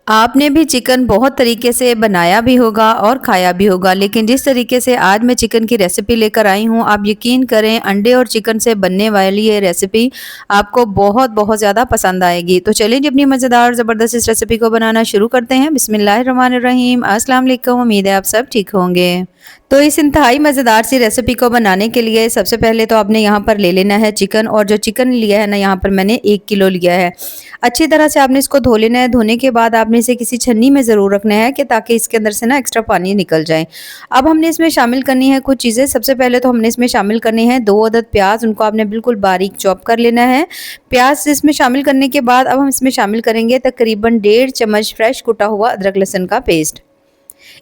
आपने भी चिकन बहुत तरीके से बनाया भी होगा और खाया भी होगा, लेकिन जिस तरीके से आज मैं चिकन की रेसिपी लेकर आई हूँ, आप यकीन करें अंडे और चिकन से बनने वाली ये रेसिपी आपको बहुत बहुत ज़्यादा पसंद आएगी। तो चलिए जी अपनी मज़ेदार और ज़बरदस्त इस रेसिपी को बनाना शुरू करते हैं। बिस्मिल्लाहिर्रहमानिर्रहीम। अस्सलाम वालेकुम। उम्मीद है आप सब ठीक होंगे। तो इस इंतहाई मज़ेदार सी रेसिपी को बनाने के लिए सबसे पहले तो आपने यहाँ पर ले लेना है चिकन, और जो चिकन लिया है ना यहाँ पर मैंने 1 किलो लिया है। अच्छी तरह से आपने इसको धो लेना है। धोने के बाद आपने इसे किसी छन्नी में ज़रूर रखना है कि ताकि इसके अंदर से ना एक्स्ट्रा पानी निकल जाए। अब हमने इसमें शामिल करनी है कुछ चीज़ें। सबसे पहले तो हमने इसमें शामिल करनी है 2 अदद प्याज, उनको आपने बिल्कुल बारीक चॉप कर लेना है। प्याज इसमें शामिल करने के बाद अब हम इसमें शामिल करेंगे तकरीबन 1.5 चम्मच फ्रेश कुटा हुआ अदरक लहसुन का पेस्ट।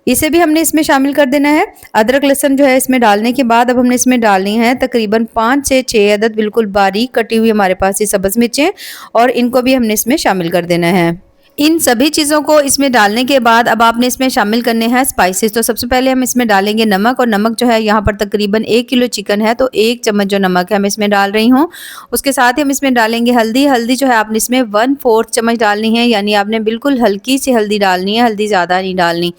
इसे भी हमने इसमें शामिल कर देना है। अदरक लहसुन जो है इसमें डालने के बाद अब हमने इसमें डालनी है तकरीबन 5 से 6 अदद बिल्कुल बारीक कटी हुई हमारे पास ये सब्ज़ मिर्चें, और इनको भी हमने इसमें शामिल कर देना है। इन सभी चीज़ों को इसमें डालने के बाद अब आपने इसमें शामिल करने हैं स्पाइसेस। तो सबसे पहले हम इसमें डालेंगे नमक, और नमक जो है यहाँ पर तकरीबन 1 किलो चिकन है तो 1 चम्मच जो नमक है मैं इसमें डाल रही हूँ। उसके साथ ही हम इसमें डालेंगे हल्दी। हल्दी जो है आपने इसमें 1/4 चम्मच डालनी है, यानी आपने बिल्कुल हल्की सी हल्दी डालनी है, हल्दी ज़्यादा नहीं डालनी।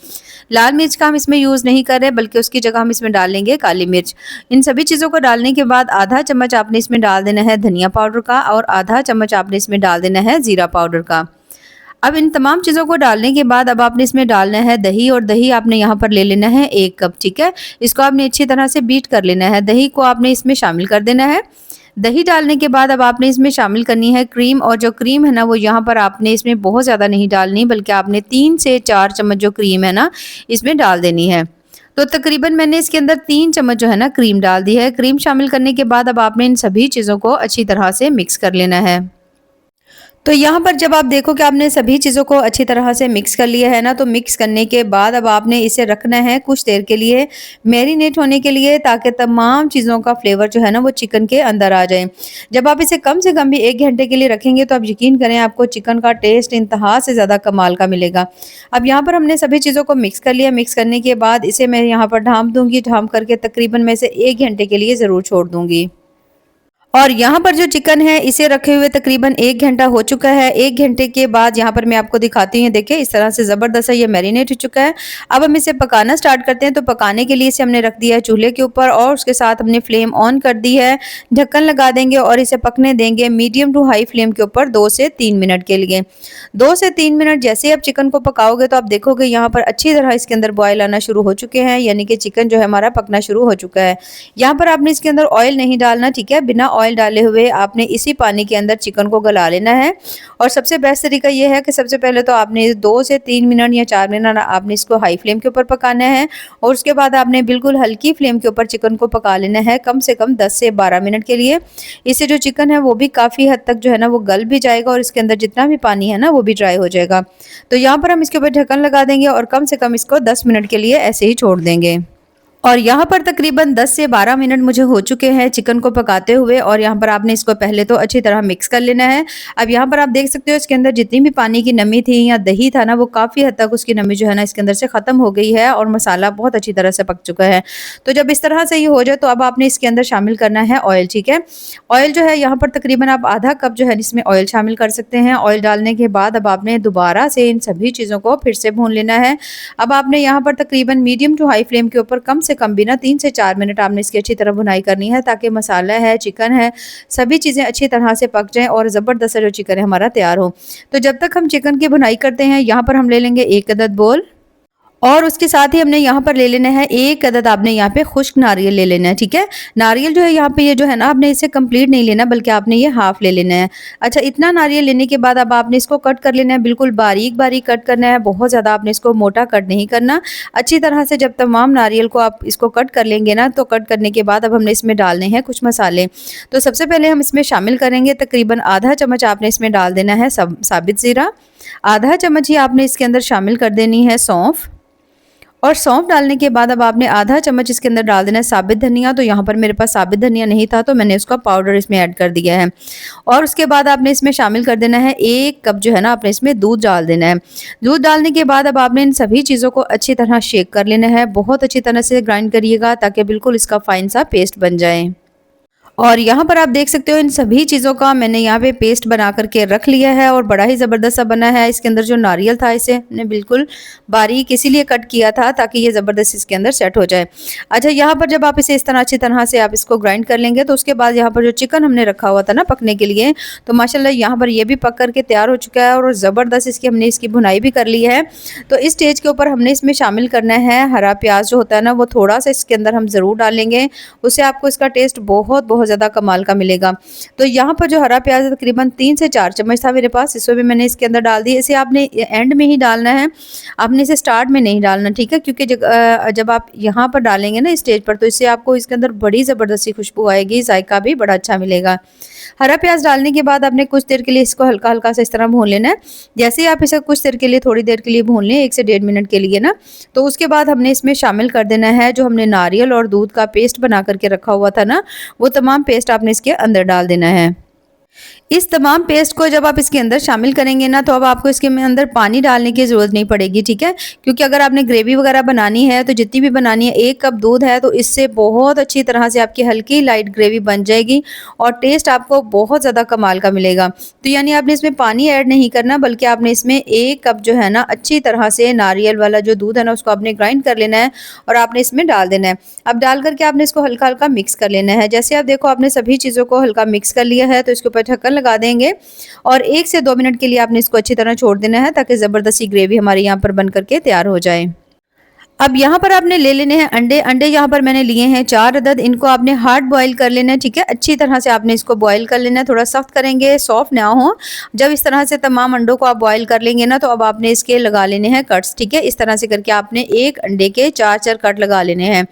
लाल मिर्च का हम इसमें यूज़ नहीं कर रहे, बल्कि उसकी जगह हम इसमें डालेंगे काली मिर्च। इन सभी चीज़ों को डालने के बाद आधा चम्मच आपने इसमें डाल देना है धनिया पाउडर का, और आधा चम्मच आपने इसमें डाल देना है ज़ीरा पाउडर का। अब इन तमाम चीज़ों को डालने के बाद अब आपने इसमें डालना है दही, और दही आपने यहाँ पर ले लेना है 1 कप। ठीक है, इसको आपने अच्छी तरह से बीट कर लेना है। दही को आपने इसमें शामिल कर देना है। दही डालने के बाद अब आपने इसमें शामिल करनी है क्रीम, और जो क्रीम है ना वो यहाँ पर आपने इसमें बहुत ज़्यादा नहीं डालनी, बल्कि आपने 3 से 4 चम्मच जो क्रीम है ना इसमें डाल देनी है। तो तकरीबन मैंने इसके अंदर 3 चम्मच जो है ना क्रीम डाल दी है। क्रीम शामिल करने के बाद अब आपने इन सभी चीज़ों को अच्छी तरह से मिक्स कर लेना है। तो यहाँ पर जब आप देखो कि आपने सभी चीज़ों को अच्छी तरह से मिक्स कर लिया है ना, तो मिक्स करने के बाद अब आपने इसे रखना है कुछ देर के लिए मैरिनेट होने के लिए, ताकि तमाम चीज़ों का फ्लेवर जो है ना वो चिकन के अंदर आ जाए। जब आप इसे कम से कम भी 1 घंटे के लिए रखेंगे तो आप यकीन करें आपको चिकन का टेस्ट इंतहा से ज़्यादा कमाल का मिलेगा। अब यहाँ पर हमने सभी चीज़ों को मिक्स कर लिया। मिक्स करने के बाद इसे मैं यहाँ पर ढाँप दूँगी। ढाँप करके तकरीबन मैं इसे 1 घंटे के लिए ज़रूर छोड़ दूँगी। और यहाँ पर जो चिकन है इसे रखे हुए तकरीबन 1 घंटा हो चुका है। 1 घंटे के बाद यहाँ पर मैं आपको दिखाती हूँ। देखिए इस तरह से ज़बरदस्त ये मैरिनेट हो चुका है। अब हम इसे पकाना स्टार्ट करते हैं। तो पकाने के लिए इसे हमने रख दिया है चूल्हे के ऊपर, और उसके साथ हमने फ्लेम ऑन कर दी है। ढक्कन लगा देंगे और इसे पकने देंगे मीडियम टू हाई फ्लेम के ऊपर 2 से 3 मिनट के लिए। 2 से 3 मिनट जैसे ही आप चिकन को पकाओगे तो आप देखोगे यहाँ पर अच्छी तरह इसके अंदर बॉयल आना शुरू हो चुके हैं, यानी कि चिकन जो है हमारा पकना शुरू हो चुका है। यहाँ पर आपने इसके अंदर ऑयल नहीं डालना। ठीक है, बिना ऑयल डाले हुए आपने इसी पानी के अंदर चिकन को गला लेना है। और सबसे बेस्ट तरीका ये है कि सबसे पहले तो आपने 2 से 3 मिनट या 4 मिनट आपने इसको हाई फ्लेम के ऊपर पकाना है, और उसके बाद आपने बिल्कुल हल्की फ्लेम के ऊपर चिकन को पका लेना है कम से कम 10 से 12 मिनट के लिए। इससे जो चिकन है वो भी काफ़ी हद तक जो है ना वो गल भी जाएगा, और इसके अंदर जितना भी पानी है ना वो भी ड्राई हो जाएगा। तो यहाँ पर हम इसके ऊपर ढक्कन लगा देंगे और कम से कम इसको 10 मिनट के लिए ऐसे ही छोड़ देंगे। और यहाँ पर तकरीबन 10 से 12 मिनट मुझे हो चुके हैं चिकन को पकाते हुए, और यहाँ पर आपने इसको पहले तो अच्छी तरह मिक्स कर लेना है। अब यहाँ पर आप देख सकते हो इसके अंदर जितनी भी पानी की नमी थी या दही था ना वो काफ़ी हद तक उसकी नमी जो है ना इसके अंदर से ख़त्म हो गई है, और मसाला बहुत अच्छी तरह से पक चुका है। तो जब इस तरह से ये हो जाए तो अब आपने इसके अंदर शामिल करना है ऑयल। ठीक है, ऑयल जो है यहाँ पर तकरीबन आप आधा कप जो है इसमें ऑयल शामिल कर सकते हैं। ऑयल डालने के बाद अब आपने दोबारा से इन सभी चीज़ों को फिर से भून लेना है। अब आपने यहाँ पर तकरीबन मीडियम टू हाई फ्लेम के ऊपर कम से कम भी ना 3 से 4 मिनट आपने इसकी अच्छी तरह भुनाई करनी है, ताकि मसाला है, चिकन है, सभी चीज़ें अच्छी तरह से पक जाएं और ज़बरदस्त जो चिकन है हमारा तैयार हो। तो जब तक हम चिकन की भुनाई करते हैं यहाँ पर हम ले लेंगे 1 अदद बोल, और उसके साथ ही हमने यहाँ पर ले लेना है 1 अदद आपने यहाँ पे खुश्क नारियल ले लेना है। ठीक है, नारियल जो है यहाँ पे ये जो है ना आपने इसे कंप्लीट नहीं लेना, बल्कि आपने ये हाफ ले लेना है। अच्छा, इतना नारियल लेने के बाद अब आपने इसको कट कर लेना है, बिल्कुल बारीक बारीक कट करना है, बहुत ज़्यादा आपने इसको मोटा कट नहीं करना। अच्छी तरह से जब तमाम नारियल को आप इसको कट कर लेंगे ना, तो कट करने के बाद अब हमने इसमें डालने हैं कुछ मसाले। तो सबसे पहले हम इसमें शामिल करेंगे तकरीबन आधा चम्मच आपने इसमें डाल देना है साबित ज़ीरा। आधा चम्मच ही आपने इसके अंदर शामिल कर देनी है सौंफ, और सौंफ डालने के बाद अब आपने आधा चम्मच इसके अंदर डाल देना है साबित धनिया। तो यहाँ पर मेरे पास साबित धनिया नहीं था तो मैंने उसका पाउडर इसमें ऐड कर दिया है। और उसके बाद आपने इसमें शामिल कर देना है 1 कप जो है ना आपने इसमें दूध डाल देना है। दूध डालने के बाद अब आपने इन सभी चीज़ों को अच्छी तरह शेक कर लेना है। बहुत अच्छी तरह से ग्राइंड करिएगा ताकि बिल्कुल इसका फाइन सा पेस्ट बन जाए। और यहाँ पर आप देख सकते हो इन सभी चीज़ों का मैंने यहाँ पे पेस्ट बना करके रख लिया है और बड़ा ही ज़बरदस्त सा बना है। इसके अंदर जो नारियल था इसे हमने बिल्कुल बारीक इसीलिए कट किया था ताकि ये ज़बरदस्त इसके अंदर सेट हो जाए। अच्छा, यहाँ पर जब आप इसे इस तरह अच्छी तरह से आप इसको ग्राइंड कर लेंगे तो उसके बाद यहाँ पर जो चिकन हमने रखा हुआ था ना पकने के लिए, तो माशाल्लाह यहाँ पर ये भी पक कर के तैयार हो चुका है और ज़बरदस्त हमने इसकी भुनाई भी कर ली है। तो इस स्टेज के ऊपर हमने इसमें शामिल करना है हरा प्याज जो होता है ना, वो थोड़ा-सा इसके अंदर हम ज़रूर डालेंगे। उससे आपको इसका टेस्ट बहुत बहुत ज़्यादा कमाल का मिलेगा। तो यहाँ पर जो हरा प्याज तकरीबन 3 से 4 चम्मच था मेरे पास, इसको भी मैंने इसके अंदर डाल दिया। इसे आपने एंड में ही डालना है, आपने इसे स्टार्ट में नहीं डालना, ठीक है? क्योंकि जब आप यहाँ पर डालेंगे ना स्टेज पर, तो इससे आपको इसके अंदर बड़ी ज़बरदस्ती खुशबू आएगी, जायका भी बड़ा अच्छा मिलेगा। हरा प्याज डालने के बाद आपने कुछ देर के लिए इसको हल्का-हल्का सा इस तरह भून लेना है। जैसे ही आप इसे कुछ देर के लिए, थोड़ी देर के लिए भून लें, 1 से 1.5 मिनट के लिए ना, तो उसके बाद हमने इसमें शामिल कर देना है जो हमने नारियल और दूध का पेस्ट बना करके रखा हुआ था ना, वो तमाम पेस्ट आपने इसके अंदर डाल देना है। इस तमाम पेस्ट को जब आप इसके अंदर शामिल करेंगे ना, तो अब आपको इसके में अंदर पानी डालने की ज़रूरत नहीं पड़ेगी, ठीक है? क्योंकि अगर आपने ग्रेवी वगैरह बनानी है, तो जितनी भी बनानी है, 1 कप दूध है, तो इससे बहुत अच्छी तरह से आपकी हल्की लाइट ग्रेवी बन जाएगी और टेस्ट आपको बहुत ज़्यादा कमाल का मिलेगा। तो यानी आपने इसमें पानी ऐड नहीं करना, बल्कि आपने इसमें 1 कप जो है ना, अच्छी तरह से नारियल वाला जो दूध है ना, उसको आपने ग्राइंड कर लेना है और आपने इसमें डाल देना है। अब डाल करके आपने इसको हल्का-हल्का मिक्स कर लेना है। जैसे आप देखो आपने सभी चीज़ों को हल्का मिक्स कर लिया है, तो इसके ऊपर ढक्कन लगा देंगे और 1 से 2 मिनट के लिए आपने इसको अच्छी तरह छोड़ देना है ताकि ज़बरदस्ती ग्रेवी हमारी यहाँ पर बन करके तैयार हो जाए। अब यहाँ पर आपने ले लेने हैं अंडे। अंडे यहाँ पर मैंने लिए हैं 4 अदद। इनको आपने हार्ड बॉयल कर लेना है, ठीक है? अच्छी तरह से आपने इसको बॉयल कर लेना है, थोड़ा सख्त करेंगे, सॉफ्ट ना हो। जब इस तरह से तमाम अंडों को आप बॉयल कर लेंगे ना, तो अब आपने इसके लगा लेने हैं कट्स, ठीक है? इस तरह से करके आपने एक अंडे के 4-4 कट लगा लेने हैं।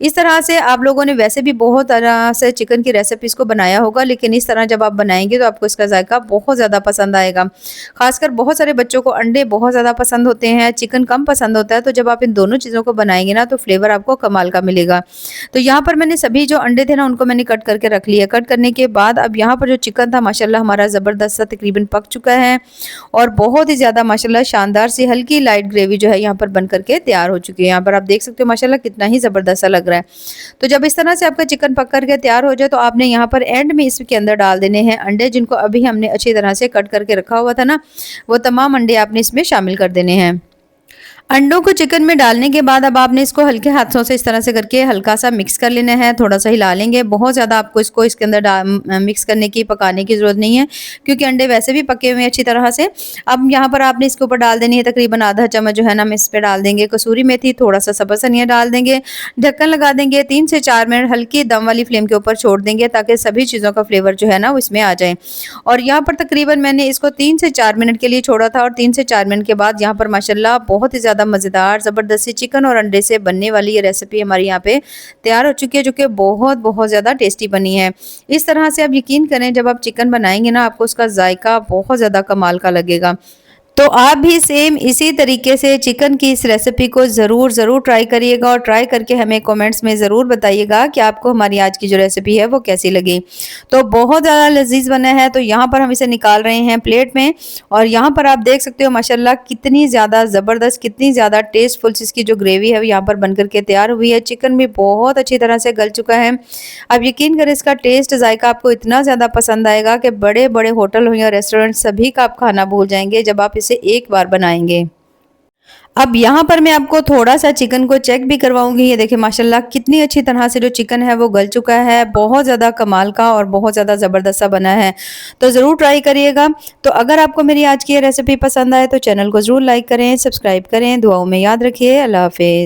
इस तरह से आप लोगों ने वैसे भी बहुत तरह से चिकन की रेसिपीज़ को बनाया होगा, लेकिन इस तरह जब आप बनाएँगे तो आपको इसका ज़ायका बहुत ज़्यादा पसंद आएगा। ख़ासकर बहुत सारे बच्चों को अंडे बहुत ज़्यादा पसंद होते हैं, चिकन कम पसंद होता है, तो जब आप इन दोनों चीज़ों को बनाएँगे ना, तो फ्लेवर आपको कमाल का मिलेगा। तो यहाँ पर मैंने सभी जो अंडे थे ना, उनको मैंने कट करके रख लिया। कट करने के बाद अब यहाँ पर जो चिकन था माशाल्लाह हमारा ज़बरदस्त सा तकरीबन पक चुका है और बहुत ही ज़्यादा माशाल्लाह शानदार सी हल्की लाइट ग्रेवी जो है यहाँ पर बन करके तैयार हो चुकी है। यहाँ पर आप देख सकते हो माशाल्लाह कितना ही ज़बरदस्त सा लग रहा है। तो जब इस तरह से आपका चिकन पक करके तैयार हो जाए, तो आपने यहाँ पर एंड में इसके अंदर डाल देने हैं अंडे, जिनको अभी हमने अच्छी तरह से कट करके रखा हुआ था ना, वो तमाम अंडे आपने इसमें शामिल कर देने हैं। अंडों को चिकन में डालने के बाद अब आपने इसको हल्के हाथों से इस तरह से करके हल्का सा मिक्स कर लेना है, थोड़ा सा हिला लेंगे। बहुत ज़्यादा आपको इसको इसके अंदर मिक्स करने की, पकाने की ज़रूरत नहीं है, क्योंकि अंडे वैसे भी पके हुए हैं अच्छी तरह से। अब यहाँ पर आपने इसके ऊपर डाल देनी है तकरीबन आधा चम्मच जो है ना, हम इस पर डाल देंगे कसूरी मेथी, थोड़ा सा सब्ज़ धनिया डाल देंगे, ढक्कन लगा देंगे, 3 से 4 मिनट हल्की दम वाली फ्लेम के ऊपर छोड़ देंगे ताकि सभी चीज़ों का फ्लेवर जो है ना वो इसमें आ जाए। और यहाँ पर तकरीबन मैंने इसको 3 से 4 मिनट के लिए छोड़ा था और 3 से 4 मिनट के बाद यहाँ पर माशाल्लाह बहुत ही ज़्यादा मज़ेदार ज़बरदस्ती चिकन और अंडे से बनने वाली ये रेसिपी हमारी यहाँ पे तैयार हो चुकी है, जो कि बहुत बहुत ज़्यादा टेस्टी बनी है। इस तरह से आप यकीन करें, जब आप चिकन बनाएंगे ना, आपको उसका जायका बहुत ज़्यादा कमाल का लगेगा। तो आप भी सेम इसी तरीके से चिकन की इस रेसिपी को ज़रूर ट्राई करिएगा और ट्राई करके हमें कमेंट्स में ज़रूर बताइएगा कि आपको हमारी आज की जो रेसिपी है वो कैसी लगी। तो बहुत ज़्यादा लजीज बना है। तो यहाँ पर हम इसे निकाल रहे हैं प्लेट में और यहाँ पर आप देख सकते हो माशाल्लाह कितनी ज़्यादा ज़बरदस्त, कितनी ज़्यादा टेस्टफुल इसकी जो ग्रेवी है वो यहाँ पर बनकर के तैयार हुई है। चिकन भी बहुत अच्छी तरह से गल चुका है। अब यकीन करें, इसका टेस्ट जायका आपको इतना ज़्यादा पसंद आएगा कि बड़े बड़े होटल हो या रेस्टोरेंट सभी का आप खाना भूल जाएंगे जब आप इसे एक बार बनाएंगे। अब यहाँ पर मैं आपको थोड़ा सा चिकन को चेक भी करवाऊंगी। ये देखिए माशाल्लाह कितनी अच्छी तरह से जो चिकन है वो गल चुका है, बहुत ज़्यादा कमाल का और बहुत ज़्यादा ज़बरदस्त सा बना है। तो ज़रूर ट्राई करिएगा। तो अगर आपको मेरी आज की ये रेसिपी पसंद आए तो चैनल को ज़रूर लाइक करें, सब्सक्राइब करें। दुआओं में याद रखिए। अल्लाह हाफिज़।